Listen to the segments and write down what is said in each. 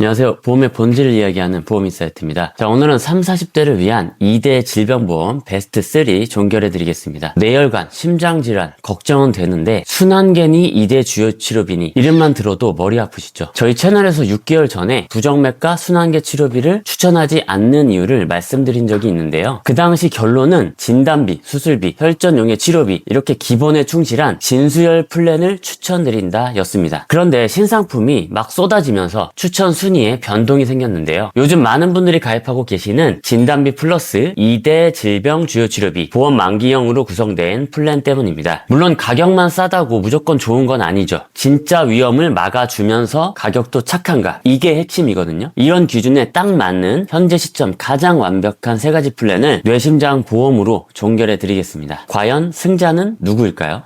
안녕하세요. 보험의 본질을 이야기하는 보험인사이트입니다. 자, 오늘은 30, 40대를 위한 2대 질병보험 베스트 3 종결해드리겠습니다. 뇌혈관, 심장질환 걱정은 되는데 순환계니 2대 주요 치료비니 이름만 들어도 머리 아프시죠? 저희 채널에서 6개월 전에 부정맥과 순환계 치료비를 추천하지 않는 이유를 말씀드린 적이 있는데요. 그 당시 결론은 진단비, 수술비, 혈전용의 치료비 이렇게 기본에 충실한 진수혈 플랜을 추천드린다 였습니다. 그런데 신상품이 막 쏟아지면서 추천 순위에 변동이 생겼는데요. 요즘 많은 분들이 가입하고 계시는 진단비 플러스 2대 질병 주요 치료비 보험 만기형으로 구성된 플랜 때문입니다. 물론 가격만 싸다고 무조건 좋은 건 아니죠. 진짜 위험을 막아주면서 가격도 착한가, 이게 핵심이거든요. 이런 기준에 딱 맞는 현재 시점 가장 완벽한 세 가지 플랜을 뇌심장 보험으로 종결해 드리겠습니다. 과연 승자는 누구일까요?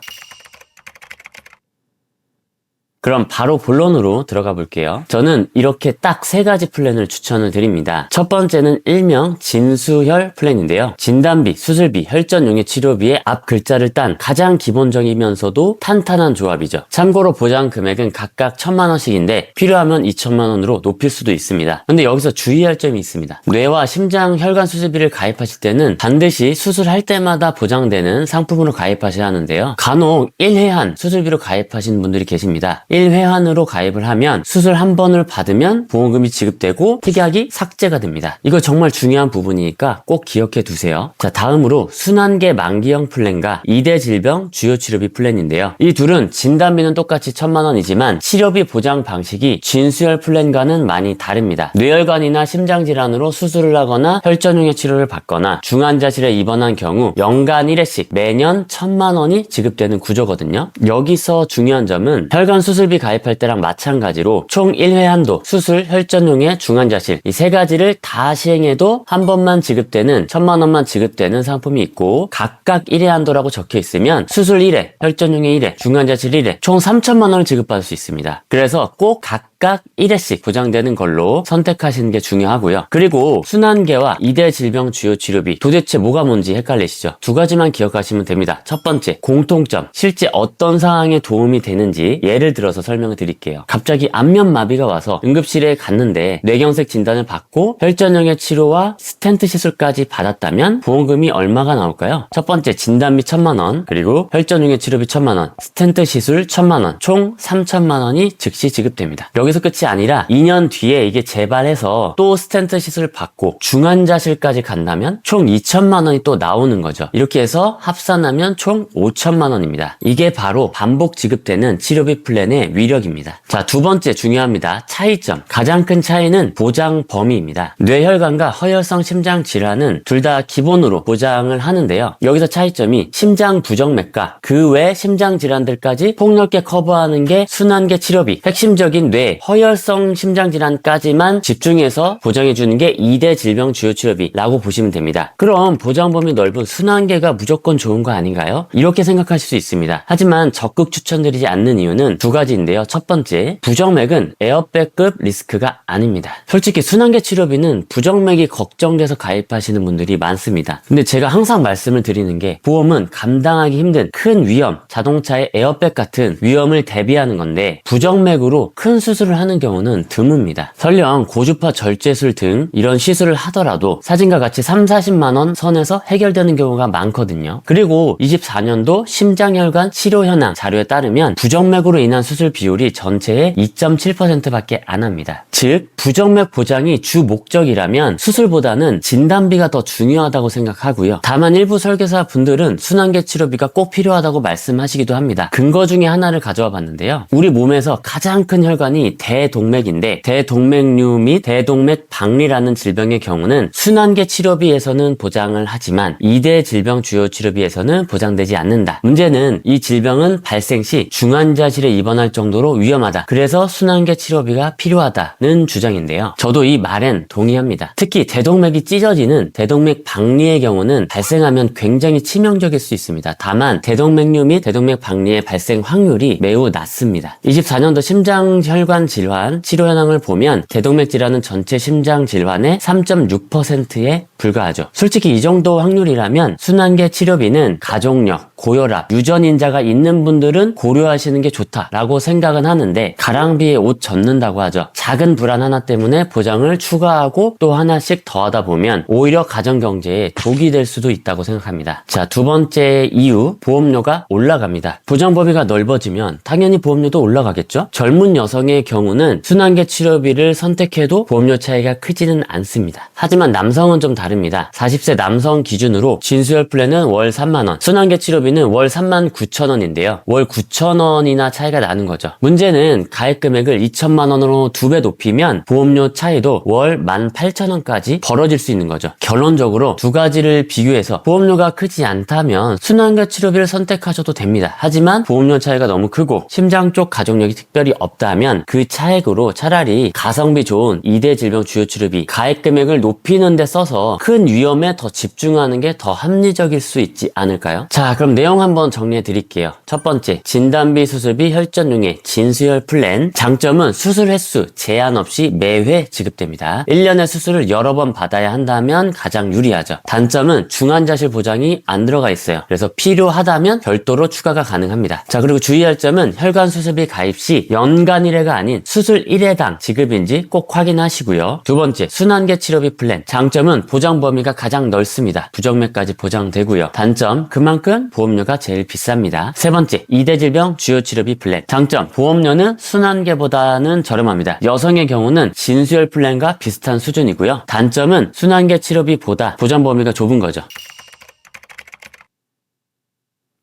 그럼 바로 본론으로 들어가 볼게요. 저는 이렇게 딱 세 가지 플랜을 추천을 드립니다. 첫 번째는 일명 진수혈 플랜인데요. 진단비, 수술비, 혈전용의 치료비의 앞 글자를 딴 가장 기본적이면서도 탄탄한 조합이죠. 참고로 보장 금액은 각각 1000만원씩인데 필요하면 2000만원으로 높일 수도 있습니다. 근데 여기서 주의할 점이 있습니다. 뇌와 심장 혈관 수술비를 가입하실 때는 반드시 수술할 때마다 보장되는 상품으로 가입하셔야 하는데요. 간혹 1회한 수술비로 가입하시는 분들이 계십니다. 1회한으로 가입을 하면 수술 한 번을 받으면 보험금이 지급되고 특약이 삭제가 됩니다. 이거 정말 중요한 부분이니까 꼭 기억해 두세요. 자, 다음으로 순환계 만기형 플랜과 2대 질병 주요 치료비 플랜인데요. 이 둘은 진단비는 똑같이 1000만원이지만 치료비 보장 방식이 진수혈 플랜과는 많이 다릅니다. 뇌혈관이나 심장질환으로 수술을 하거나 혈전용의 치료를 받거나 중환자실에 입원한 경우 연간 1회씩 매년 1000만원이 지급되는 구조거든요. 여기서 중요한 점은 혈관 수술비 가입할 때랑 마찬가지로 총 1회 한도, 수술, 혈전용의 중환자실 이 세 가지를 다 시행해도 한 번만 지급되는 1000만원만 지급되는 상품이 있고 각각 1회 한도라고 적혀 있으면 수술 1회, 혈전용의 1회, 중환자실 1회 총 3000만원을 지급받을 수 있습니다. 그래서 꼭 각각 1회씩 보장되는 걸로 선택하시는 게 중요하고요. 그리고 순환계와 2대 질병 주요 치료비 도대체 뭐가 뭔지 헷갈리시죠? 두 가지만 기억하시면 됩니다. 첫 번째, 공통점, 실제 어떤 상황에 도움이 되는지 예를 들어서 설명을 드릴게요. 갑자기 안면마비가 와서 응급실에 갔는데 뇌경색 진단을 받고 혈전용의 치료와 스텐트 시술까지 받았다면 보험금이 얼마가 나올까요? 첫 번째, 진단비 1000만원, 그리고 혈전용의 치료비 1000만원, 스텐트 시술 1000만원, 총 3000만원이 즉시 지급됩니다. 여기서 끝이 아니라 2년 뒤에 이게 재발해서 또 스텐트 시술을 받고 중환자실까지 간다면 총 2000만원이 또 나오는 거죠. 이렇게 해서 합산하면 총 5000만원입니다. 이게 바로 반복 지급되는 치료비 플랜의 위력입니다. 자, 두 번째 중요합니다. 차이점. 가장 큰 차이는 보장 범위입니다. 뇌혈관과 허혈성 심장 질환은 둘 다 기본으로 보장을 하는데요. 여기서 차이점이 심장 부정맥과 그 외 심장 질환들까지 폭넓게 커버하는 게 순환계 치료비, 핵심적인 뇌, 허혈성 심장 질환까지만 집중해서 보장해주는 게 2대 질병 주요 치료비라고 보시면 됩니다. 그럼 보장 범위 넓은 순환계가 무조건 좋은 거 아닌가요? 이렇게 생각하실 수 있습니다. 하지만 적극 추천드리지 않는 이유는 두 가지인데요. 첫 번째, 부정맥은 에어백급 리스크가 아닙니다. 솔직히 순환계 치료비는 부정맥이 걱정돼서 가입하시는 분들이 많습니다. 근데 제가 항상 말씀을 드리는 게 보험은 감당하기 힘든 큰 위험, 자동차의 에어백 같은 위험을 대비하는 건데 부정맥으로 큰 수술을 하는 경우는 드뭅니다. 설령 고주파 절제술 등 이런 시술을 하더라도 사진과 같이 3, 40만원 선에서 해결되는 경우가 많거든요. 그리고 24년도 심장혈관 치료 현황 자료에 따르면 부정맥으로 인한 수술 비율이 전체의 2.7%밖에 안 합니다. 즉 부정맥 보장이 주 목적이라면 수술보다는 진단비가 더 중요하다고 생각하고요. 다만 일부 설계사 분들은 순환계 치료비가 꼭 필요하다고 말씀하시기도 합니다. 근거 중에 하나를 가져와 봤는데요. 우리 몸에서 가장 큰 혈관이 대동맥인데 대동맥류 및 대동맥 박리라는 질병의 경우는 순환계 치료비에서는 보장을 하지만 2대 질병 주요 치료비에서는 보장되지 않는다. 문제는 이 질병은 발생 시 중환자실에 입원할 정도로 위험하다. 그래서 순환계 치료비가 필요하다는 주장인데요. 저도 이 말엔 동의합니다. 특히 대동맥이 찢어지는 대동맥 박리의 경우는 발생하면 굉장히 치명적일 수 있습니다. 다만 대동맥류 및 대동맥 박리의 발생 확률이 매우 낮습니다. 24년도 심장혈관 심장 질환 치료 현황을 보면 대동맥 질환은 전체 심장 질환의 3.6%에 불과하죠. 솔직히 이 정도 확률이라면 순환계 치료비는 가족력, 고혈압, 유전인자가 있는 분들은 고려하시는 게 좋다라고 생각은 하는데 가랑비에 옷 젖는다고 하죠. 작은 불안 하나 때문에 보장을 추가하고 또 하나씩 더하다 보면 오히려 가정경제에 독이 될 수도 있다고 생각합니다. 자, 두 번째 이유, 보험료가 올라갑니다. 보장 범위가 넓어지면 당연히 보험료도 올라가겠죠. 젊은 여성의 경우는 순환계 치료비를 선택해도 보험료 차이가 크지는 않습니다. 하지만 남성은 좀 다릅니다. 40세 남성 기준으로 진수혈 플랜은 월 3만원, 순환계 치료비는 월 39,000원인데요. 월 9,000원이나 차이가 나는 거죠. 문제는 가입 금액을 2천만 원으로 2배 높이면 보험료 차이도 월 18,000원까지 벌어질 수 있는 거죠. 결론적으로 두 가지를 비교해서 보험료가 크지 않다면 순환계 치료비를 선택하셔도 됩니다. 하지만 보험료 차이가 너무 크고 심장 쪽 가족력이 특별히 없다면 그 차액으로 차라리 가성비 좋은 2대 질병 주요 치료비 가입 금액을 높이는 데 써서 큰 위험에 더 집중하는 게 더 합리적일 수 있지 않을까요? 자, 그럼 내용 한번 정리해 드릴게요. 첫 번째, 진단비, 수술비, 혈전용의 진수혈 플랜. 장점은 수술 횟수 제한 없이 매회 지급됩니다. 1년에 수술을 여러 번 받아야 한다면 가장 유리하죠. 단점은 중환자실 보장이 안 들어가 있어요. 그래서 필요하다면 별도로 추가가 가능합니다. 자, 그리고 주의할 점은 혈관 수술비 가입 시 연간 1회가 아닌 수술 1회당 지급인지 꼭 확인하시고요. 두 번째, 순환계 치료비 플랜. 장점은 보장 범위가 가장 넓습니다. 부정맥까지 보장되고요. 단점, 그만큼 보험료가 제일 비쌉니다. 세 번째, 2대 질병 주요 치료비 플랜. 장점, 보험료는 순환계보다는 저렴합니다. 여성의 경우는 진수혈 플랜과 비슷한 수준이고요. 단점은 순환계 치료비보다 보장 범위가 좁은 거죠.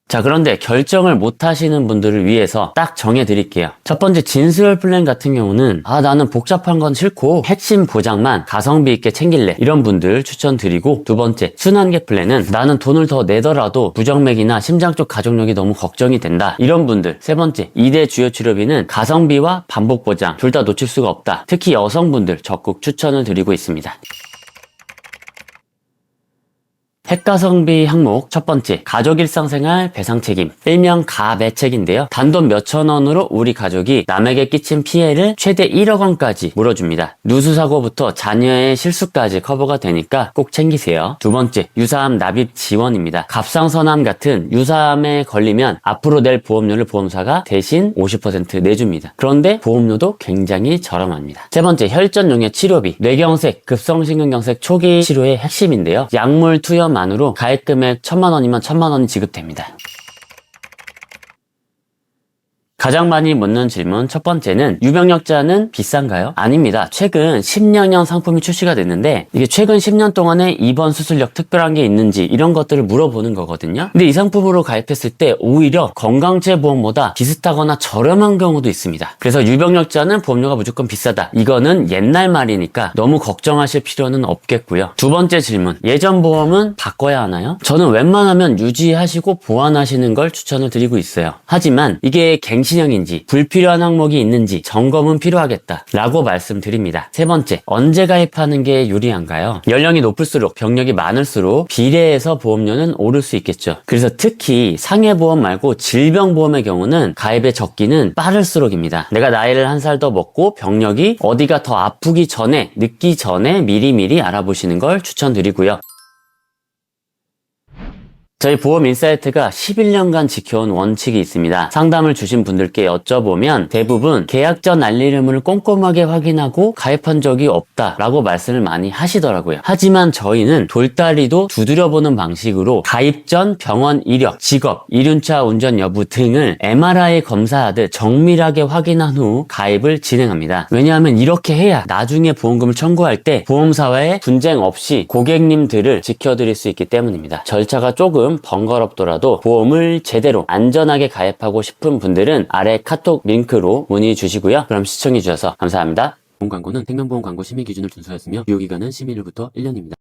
자, 그런데 결정을 못 하시는 분들을 위해서 딱 정해 드릴게요. 첫 번째, 진수혈 플랜 같은 경우는 나는 복잡한 건 싫고 핵심 보장만 가성비 있게 챙길래, 이런 분들 추천드리고, 두 번째, 순환계 플랜은 나는 돈을 더 내더라도 부정맥이나 심장 쪽 가족력이 너무 걱정이 된다, 이런 분들. 세 번째, 2대 주요 치료비는 가성비와 반복 보장 둘 다 놓칠 수가 없다, 특히 여성분들 적극 추천을 드리고 있습니다. 핵가성비 항목 첫 번째, 가족 일상생활 배상 책임, 일명 가배책인데요. 단돈 몇천 원으로 우리 가족이 남에게 끼친 피해를 최대 1억 원까지 물어줍니다. 누수사고부터 자녀의 실수까지 커버가 되니까 꼭 챙기세요. 두 번째, 유사암 납입 지원입니다. 갑상선암 같은 유사암에 걸리면 앞으로 낼 보험료를 보험사가 대신 50% 내줍니다. 그런데 보험료도 굉장히 저렴합니다. 세 번째, 혈전용의 치료비, 뇌경색, 급성심근경색 초기 치료의 핵심인데요. 약물 투여 만으로 가입 금액 1,000만 원이면 1,000만 원이 지급됩니다. 가장 많이 묻는 질문 첫 번째는, 유병력자는 비싼가요? 아닙니다. 최근 10년형 상품이 출시가 됐는데 이게 최근 10년 동안에 입원 수술력 특별한 게 있는지 이런 것들을 물어보는 거거든요. 근데 이 상품으로 가입했을 때 오히려 건강체보험보다 비슷하거나 저렴한 경우도 있습니다. 그래서 유병력자는 보험료가 무조건 비싸다, 이거는 옛날 말이니까 너무 걱정하실 필요는 없겠고요. 두 번째 질문, 예전 보험은 바꿔야 하나요? 저는 웬만하면 유지하시고 보완하시는 걸 추천을 드리고 있어요. 하지만 이게 갱신형인지 불필요한 항목이 있는지 점검은 필요하겠다 라고 말씀드립니다. 세 번째, 언제 가입하는 게 유리한가요? 연령이 높을수록 병력이 많을수록 비례해서 보험료는 오를 수 있겠죠. 그래서 특히 상해보험 말고 질병보험의 경우는 가입의 적기는 빠를수록입니다. 내가 나이를 한 살 더 먹고 병력이 어디가 더 아프기 전에, 늦기 전에 미리미리 알아보시는 걸 추천드리고요. 저희 보험인사이트가 11년간 지켜온 원칙이 있습니다. 상담을 주신 분들께 여쭤보면 대부분 계약 전 알림 의무를 꼼꼼하게 확인하고 가입한 적이 없다라고 말씀을 많이 하시더라고요. 하지만 저희는 돌다리도 두드려보는 방식으로 가입 전 병원 이력, 직업, 이륜차 운전 여부 등을 MRI 검사하듯 정밀하게 확인한 후 가입을 진행합니다. 왜냐하면 이렇게 해야 나중에 보험금을 청구할 때 보험사와의 분쟁 없이 고객님들을 지켜드릴 수 있기 때문입니다. 절차가 조금 번거롭더라도 보험을 제대로 안전하게 가입하고 싶은 분들은 아래 카톡 링크로 문의 주시고요. 그럼 시청해 주셔서 감사합니다. 보험 광고는 생명보험 광고 심의 기준을 준수하였으며 유효기간은 11일부터 1년입니다.